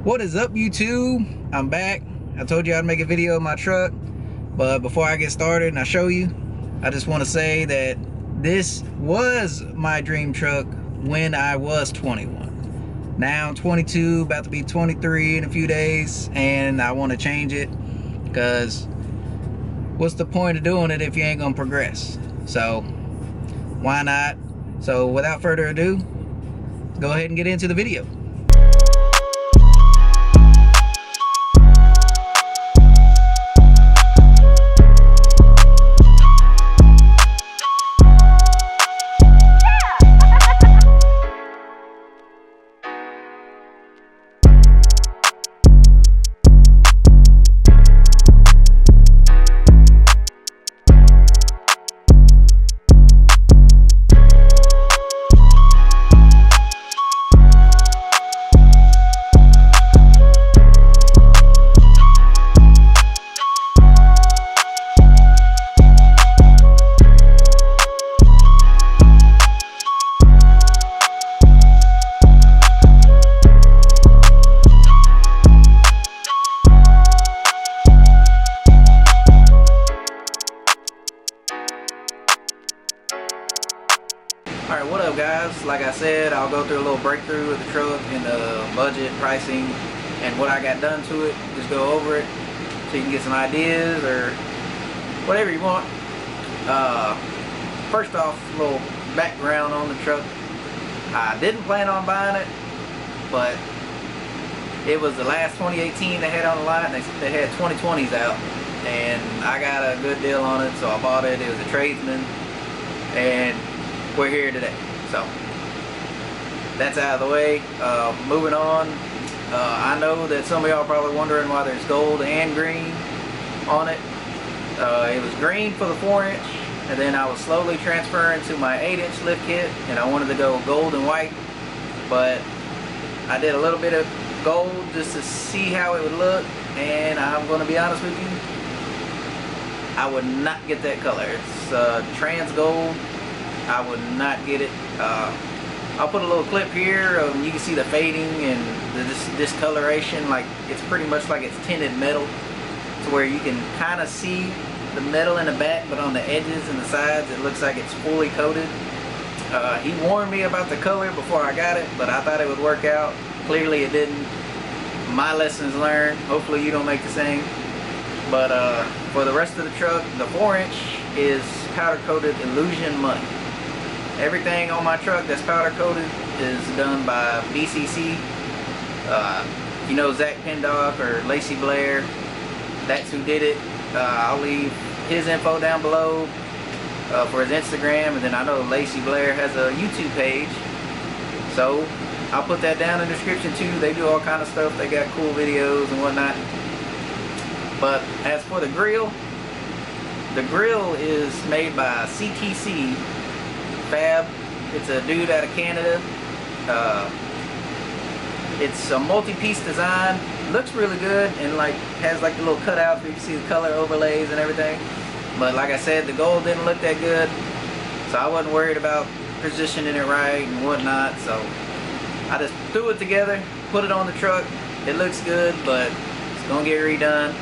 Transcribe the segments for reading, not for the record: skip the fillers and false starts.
What is up, YouTube? I'm back. I told you I'd make a video of my truck, but before I get started and I show you, I just want to say that this was my dream truck when I was 21. Now I'm 22, about to be 23 in a few days, and I want to change it because what's the point of doing it if you ain't gonna progress? So why not? So without further ado, go ahead and get into the video. Alright, what up guys? Like I said, I'll go through a little breakthrough of the truck and the budget, pricing, and what I got done to it. Just go over it so you can get some ideas or whatever you want. First off, a little background on the truck. I didn't plan on buying it, but it was the last 2018 they had on the line. They had 2020s out, and I got a good deal on it, so I bought it. It was a tradesman, and we're here today. So that's out of the way. Moving on, I know that some of y'all are probably wondering why there's gold and green on it. It was green for the 4-inch, and then I was slowly transferring to my 8-inch lift kit, and I wanted to go gold and white, but I did a little bit of gold just to see how it would look, and I'm going to be honest with you, I would not get that color. It's trans gold. I would not get it. I'll put a little clip here. You can see the fading and the discoloration. Like, it's pretty much like it's tinted metal, to where you can kind of see the metal in the back, but on the edges and the sides it looks like it's fully coated. He warned me about the color before I got it, but I thought it would work out. Clearly it didn't. My lessons learned. Hopefully you don't make the same. But for the rest of the truck, the 4-inch is powder coated Illusion Money. Everything on my truck that's powder coated is done by BCC. You know, Zach Pindock or Lacey Blair, that's who did it. I'll leave his info down below for his Instagram, and then I know Lacey Blair has a YouTube page, so I'll put that down in the description too. They do all kind of stuff. They got cool videos and whatnot. But as for the grill is made by CTC Fab. It's a dude out of Canada. It's a multi-piece design. Looks really good, and like has like the little cutouts where you can see the color overlays and everything. But like I said, the gold didn't look that good, so I wasn't worried about positioning it right and whatnot. So I just threw it together, put it on the truck. It looks good, but it's gonna get redone.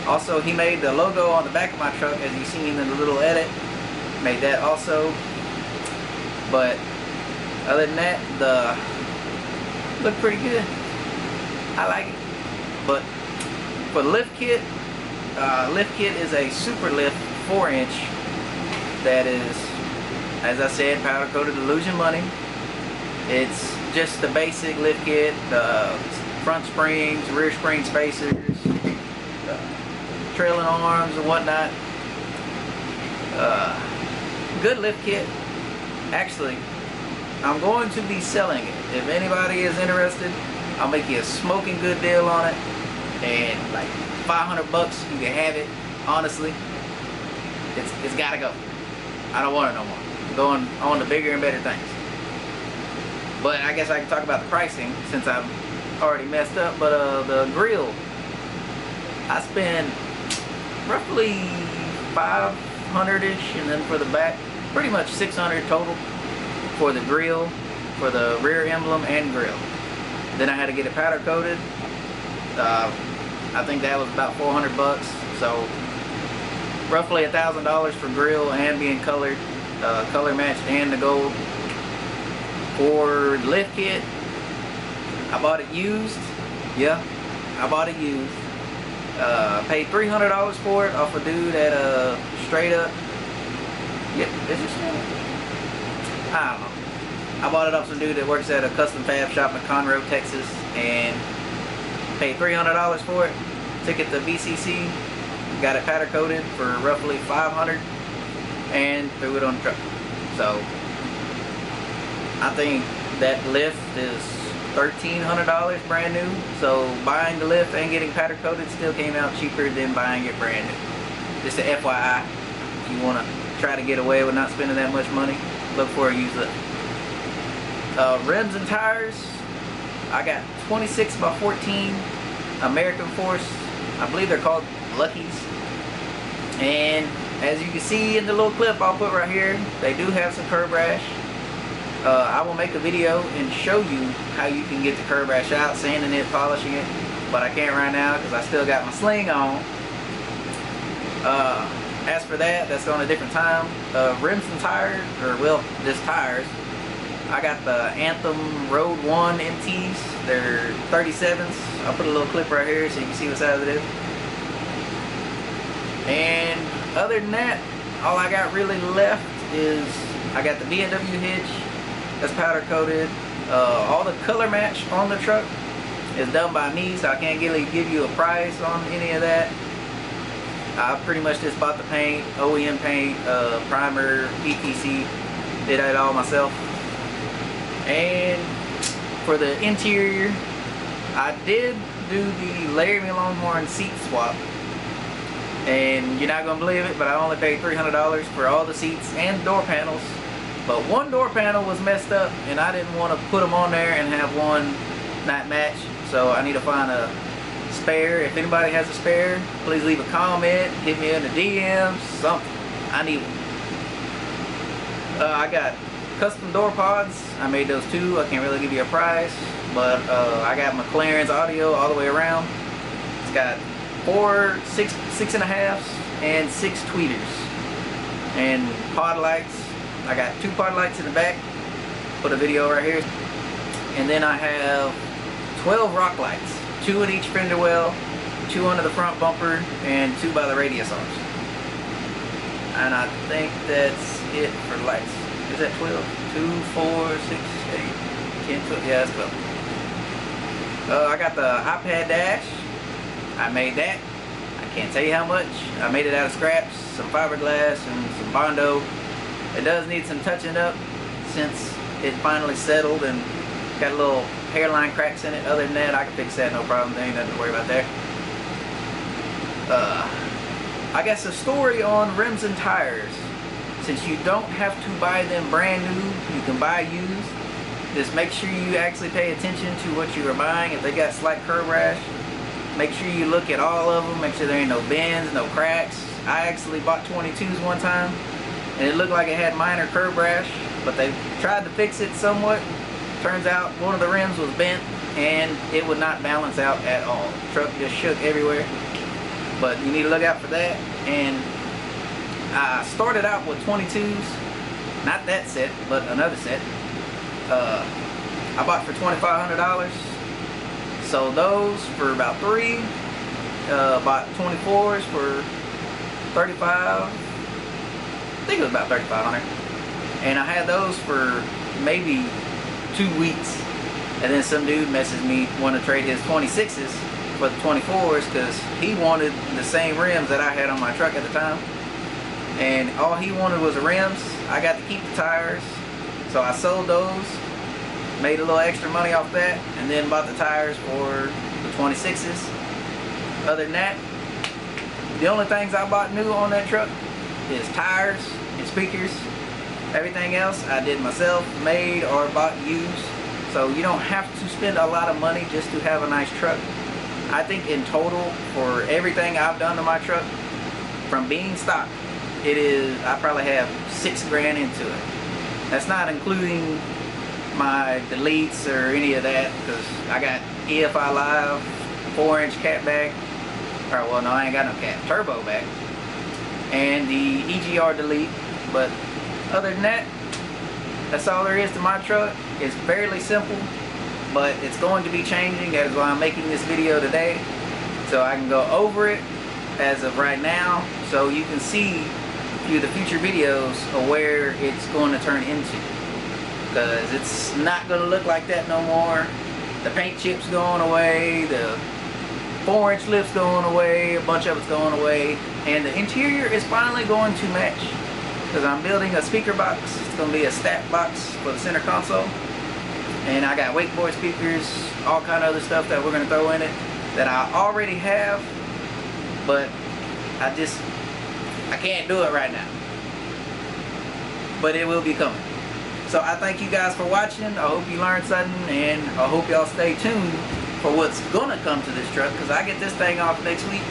Also, he made the logo on the back of my truck, as you've seen in the little edit. Made that also. But other than that, look pretty good. I like it. But for the lift kit is a super lift 4-inch that is, as I said, powder coated Illusion Money. It's just the basic lift kit, the front springs, rear spring spacers, trailing arms and whatnot. Good lift kit. Actually, I'm going to be selling it. If anybody is interested, I'll make you a smoking good deal on it, and like 500 bucks you can have it. Honestly, it's gotta go. I don't want it no more. I'm going on to bigger and better things. But I guess I can talk about the pricing since I've already messed up. But the grill, I spent roughly 500-ish, and then for the back, pretty much 600 total for the grill, for the rear emblem and grill. Then I had to get it powder coated. I think that was about 400 bucks. So roughly $1,000 for grill and being colored, color matched and the gold. For the lift kit, I bought it used. Yeah, I bought it used. Paid $300 for it off a dude at Straight Up. Yep, is it Straight Up? I don't know. I bought it off some dude that works at a custom fab shop in Conroe, Texas, and paid $300 for it. Took it to BCC, got it powder coated for roughly $500, and threw it on the truck. So I think that lift is $1,300 brand new. So buying the lift and getting powder coated still came out cheaper than buying it brand new. Just a FYI, if you want to try to get away with not spending that much money, look for a used lift. Rims and tires, I got 26 by 14 American Force. I believe they're called Luckies. And as you can see in the little clip I'll put right here, they do have some curb rash. I will make a video and show you how you can get the curb rash out, sanding it, polishing it, but I can't right now because I still got my sling on. As for that, that's on a different time. Rims and tires, or well, just tires. I got the Anthem Road 1 MTs. They're 37s. I'll put a little clip right here so you can see what size it is. And other than that, all I got really left is I got the BMW hitch that's powder coated. All the color match on the truck is done by me, so I can't really give you a price on any of that. I pretty much just bought the paint, OEM paint, primer, ETC, did it all myself. And for the interior, I did do the Laramie Longhorn seat swap. And you're not going to believe it, but I only paid $300 for all the seats and door panels. But one door panel was messed up, and I didn't want to put them on there and have one not match. So I need to find a spare. If anybody has a spare, please leave a comment, hit me in the DMs, something. I need one. I got custom door pods. I made those too. I can't really give you a price, but I got McLaren's audio all the way around. It's got 4 6.5s and 6 tweeters and pod lights. I got 2 pod lights in the back. Put a video right here. And then I have 12 rock lights, 2 in each fender well, 2 under the front bumper, and 2 by the radius arms. And I think that's it for lights. Is that 12? 2, 4, 6, 8, 10, 12. Yeah, that's 12. I got the iPad dash. I made that. I can't tell you how much. I made it out of scraps, some fiberglass, and some Bondo. It does need some touching up since it finally settled and got a little hairline cracks in it. Other than that, I can fix that, no problem. There ain't nothing to worry about there. I guess a story on rims and tires. Since you don't have to buy them brand new, you can buy used. Just make sure you actually pay attention to what you are buying. If they got slight curb rash, make sure you look at all of them. Make sure there ain't no bends, no cracks. I actually bought 22s one time, and it looked like it had minor curb rash, but they tried to fix it somewhat. Turns out one of the rims was bent, and it would not balance out at all. The truck just shook everywhere. But you need to look out for that. And I started out with 22s, not that set, but another set. I bought for $2,500. Sold those for about 3. Bought 24s for 35. I think it was about 3,500. And I had those for maybe 2 weeks. And then some dude messaged me, wanted to trade his 26s for the 24s because he wanted the same rims that I had on my truck at the time. And all he wanted was the rims. I got to keep the tires, so I sold those, made a little extra money off that, and then bought the tires for the 26s. Other than that, the only things I bought new on that truck is tires and speakers. Everything else I did myself, made or bought used. So you don't have to spend a lot of money just to have a nice truck. I think in total, for everything I've done to my truck, from being stock, I probably have $6 grand into it. That's not including my deletes or any of that, because I got EFI Live 4-inch cat back, or well no, I ain't got no cat, turbo back, and the EGR delete. But other than that, that's all there is to my truck. It's fairly simple, but it's going to be changing. That is why I'm making this video today, so I can go over it as of right now, so you can see through the future videos of where it's going to turn into, because it's not going to look like that no more. The paint chips going away, the 4-inch lift's going away, a bunch of it's going away, and the interior is finally going to match, because I'm building a speaker box. It's going to be a stack box for the center console, and I got wake boy speakers, all kind of other stuff that we're going to throw in it that I already have, but I can't do it right now, but it will be coming. So I thank you guys for watching. I hope you learned something, and I hope y'all stay tuned for what's gonna come to this truck, because I get this thing off next week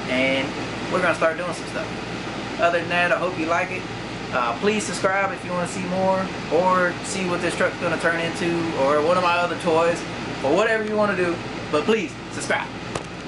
and we're gonna start doing some stuff. Other than that, I hope you like it. Please subscribe if you want to see more, or see what this truck's gonna turn into, or one of my other toys, or whatever you want to do, but please subscribe.